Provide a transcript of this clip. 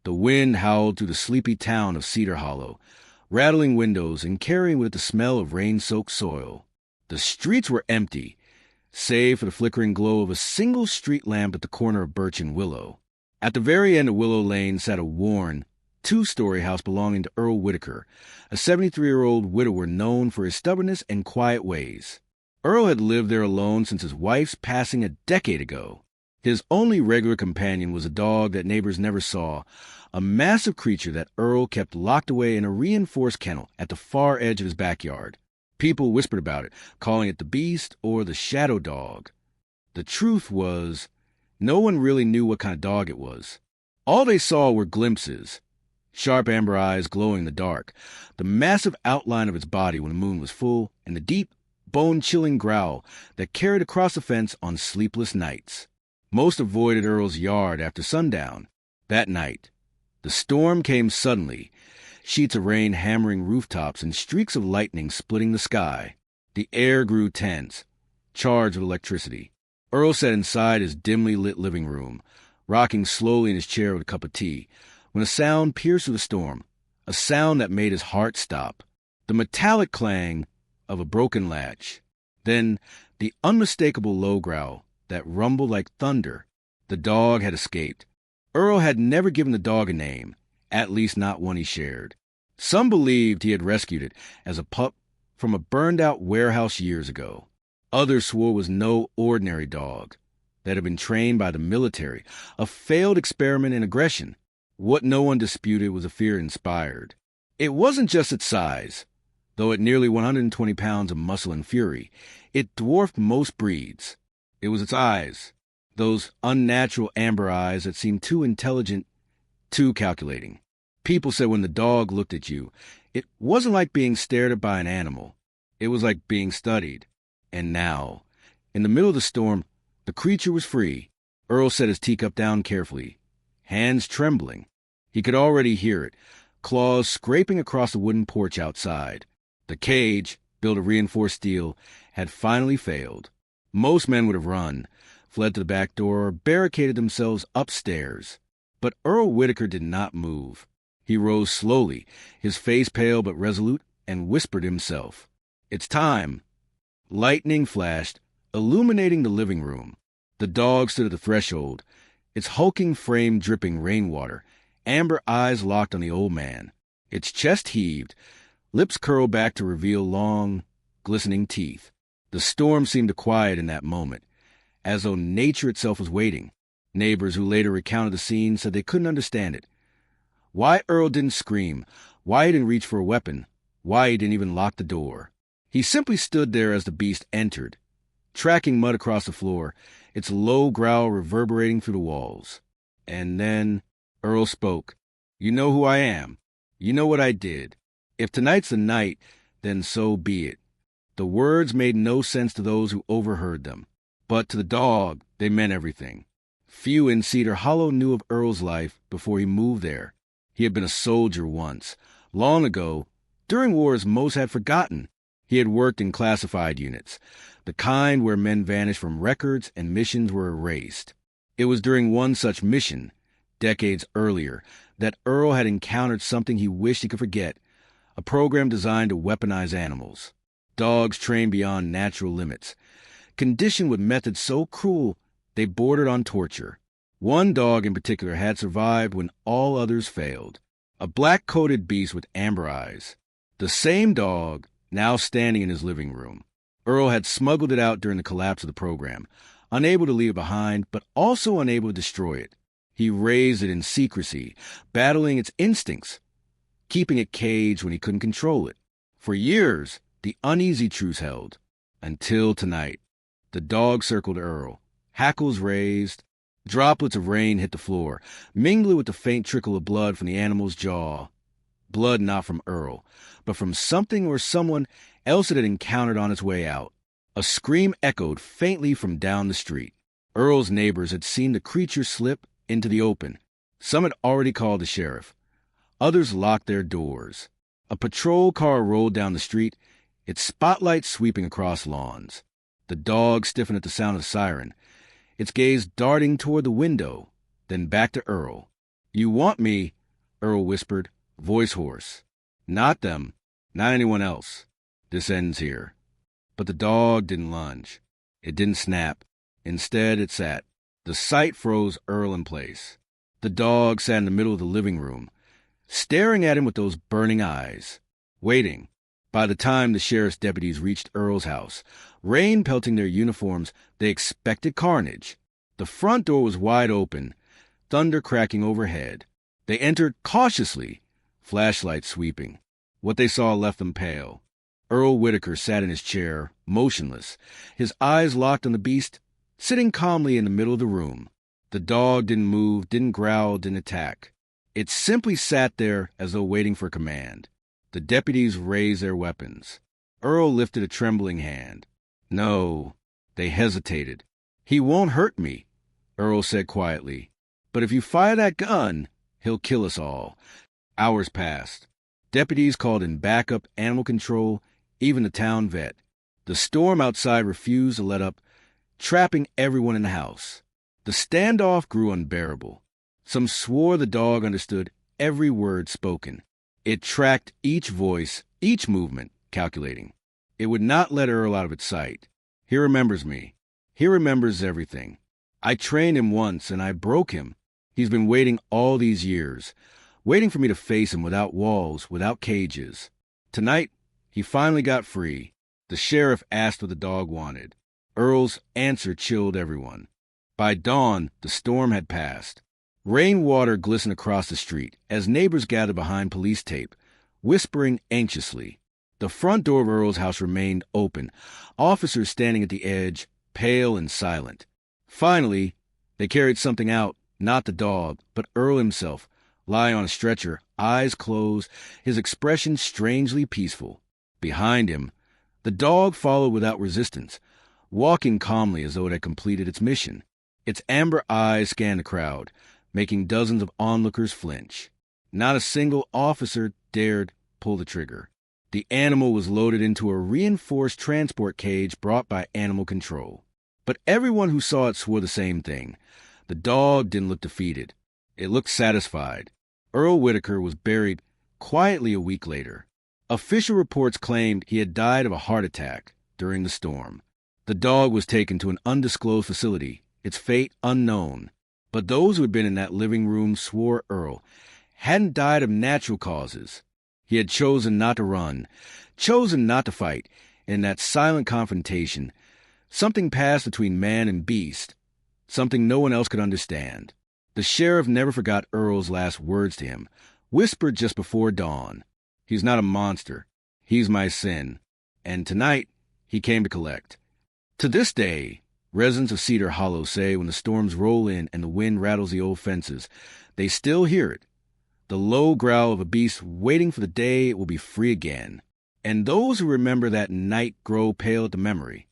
The wind howled through the sleepy town of Cedar Hollow, rattling windows and carrying with it the smell of rain-soaked soil. The streets were empty, save for the flickering glow of a single street lamp at the corner of Birch and Willow. At the very end of Willow Lane sat a worn, two-story house belonging to Earl Whitaker, a 73-year-old widower known for his stubbornness and quiet ways. Earl had lived there alone since his wife's passing a decade ago. His only regular companion was a dog that neighbors never saw, a massive creature that Earl kept locked away in a reinforced kennel at the far edge of his backyard. People whispered about it, calling it the Beast or the Shadow Dog. The truth was, no one really knew what kind of dog it was. All they saw were glimpses. Sharp amber eyes glowing in the dark, the massive outline of its body when the moon was full, and the deep, bone-chilling growl that carried across the fence on sleepless nights. Most avoided Earl's yard after sundown. That night, the storm came suddenly, sheets of rain hammering rooftops and streaks of lightning splitting the sky. The air grew tense, charged with electricity. Earl sat inside his dimly lit living room, rocking slowly in his chair with a cup of tea, when a sound pierced through the storm, a sound that made his heart stop. The metallic clang of a broken latch. Then the unmistakable low growl that rumbled like thunder. The dog had escaped. Earl had never given the dog a name, at least not one he shared. Some believed he had rescued it as a pup from a burned-out warehouse years ago. Others swore it was no ordinary dog, that had been trained by the military, a failed experiment in aggression. What no one disputed was a fear inspired. It wasn't just its size. Though at nearly 120 pounds of muscle and fury, it dwarfed most breeds. It was its eyes, those unnatural amber eyes that seemed too intelligent, too calculating. People said when the dog looked at you, it wasn't like being stared at by an animal. It was like being studied. And now, in the middle of the storm, the creature was free. Earl set his teacup down carefully, hands trembling. He could already hear it, claws scraping across the wooden porch outside. The cage, built of reinforced steel, had finally failed. Most men would have run, fled to the back door, or barricaded themselves upstairs. But Earl Whitaker did not move. He rose slowly, his face pale but resolute, and whispered himself, "It's time." Lightning flashed, illuminating the living room. The dog stood at the threshold, its hulking frame dripping rainwater, amber eyes locked on the old man. Its chest heaved, lips curled back to reveal long, glistening teeth. The storm seemed to quiet in that moment, as though nature itself was waiting. Neighbors who later recounted the scene said they couldn't understand it. Why Earl didn't scream, why he didn't reach for a weapon, why he didn't even lock the door. He simply stood there as the beast entered, tracking mud across the floor, its low growl reverberating through the walls. And then Earl spoke. "You know who I am. You know what I did. If tonight's the night, then so be it." The words made no sense to those who overheard them, but to the dog they meant everything. Few in Cedar Hollow knew of Earl's life before he moved there. He had been a soldier once, long ago, during wars most had forgotten. He had worked in classified units, the kind where men vanished from records and missions were erased. It was during one such mission, decades earlier, that Earl had encountered something he wished he could forget, a program designed to weaponize animals. Dogs trained beyond natural limits, conditioned with methods so cruel they bordered on torture. One dog in particular had survived when all others failed, a black-coated beast with amber eyes. The same dog, now standing in his living room. Earl had smuggled it out during the collapse of the program, unable to leave it behind, but also unable to destroy it. He raised it in secrecy, battling its instincts, keeping it caged when he couldn't control it. For years, the uneasy truce held, until tonight. The dog circled Earl, hackles raised. Droplets of rain hit the floor, mingling with the faint trickle of blood from the animal's jaw. Blood not from Earl, but from something or someone else it had encountered on its way out. A scream echoed faintly from down the street. Earl's neighbors had seen the creature slip into the open. Some had already called the sheriff. Others locked their doors. A patrol car rolled down the street, its spotlight sweeping across lawns. The dog stiffened at the sound of the siren, its gaze darting toward the window, then back to Earl. "You want me, Earl whispered, voice hoarse. Not them. Not anyone else. This ends here. But the dog didn't lunge. It didn't snap. Instead, it sat. The sight froze Earl in place. The dog sat in the middle of the living room, staring at him with those burning eyes, waiting. By the time the sheriff's deputies reached Earl's house, rain pelting their uniforms, they expected carnage. The front door was wide open, thunder cracking overhead. They entered cautiously, flashlights sweeping. What they saw left them pale. Earl Whitaker sat in his chair, motionless, his eyes locked on the beast, sitting calmly in the middle of the room. The dog didn't move, didn't growl, didn't attack. It simply sat there as though waiting for command. The deputies raised their weapons. Earl lifted a trembling hand. No, they hesitated. He won't hurt me, Earl said quietly. But if you fire that gun, he'll kill us all. Hours passed. Deputies called in backup, animal control, even the town vet. The storm outside refused to let up, trapping everyone in the house. The standoff grew unbearable. Some swore the dog understood every word spoken. It tracked each voice, each movement, calculating. It would not let Earl out of its sight. He remembers me. He remembers everything. I trained him once, and I broke him. He's been waiting all these years, waiting for me to face him without walls, without cages. Tonight, he finally got free. The sheriff asked what the dog wanted. Earl's answer chilled everyone. By dawn, the storm had passed. Rainwater glistened across the street as neighbors gathered behind police tape, whispering anxiously. The front door of Earl's house remained open, officers standing at the edge, pale and silent. Finally, they carried something out, not the dog, but Earl himself, lying on a stretcher, eyes closed, his expression strangely peaceful. Behind him, the dog followed without resistance, walking calmly as though it had completed its mission. Its amber eyes scanned the crowd, making dozens of onlookers flinch. Not a single officer dared pull the trigger. The animal was loaded into a reinforced transport cage brought by animal control. But everyone who saw it swore the same thing. The dog didn't look defeated. It looked satisfied. Earl Whitaker was buried quietly a week later. Official reports claimed he had died of a heart attack during the storm. The dog was taken to an undisclosed facility, its fate unknown. But those who had been in that living room swore Earl hadn't died of natural causes. He had chosen not to run, chosen not to fight. In that silent confrontation, something passed between man and beast, something no one else could understand. The sheriff never forgot Earl's last words to him, whispered just before dawn. He's not a monster. He's my sin. And tonight, he came to collect. To this day, residents of Cedar Hollow say when the storms roll in and the wind rattles the old fences, they still hear it. The low growl of a beast waiting for the day it will be free again. And those who remember that night grow pale at the memory.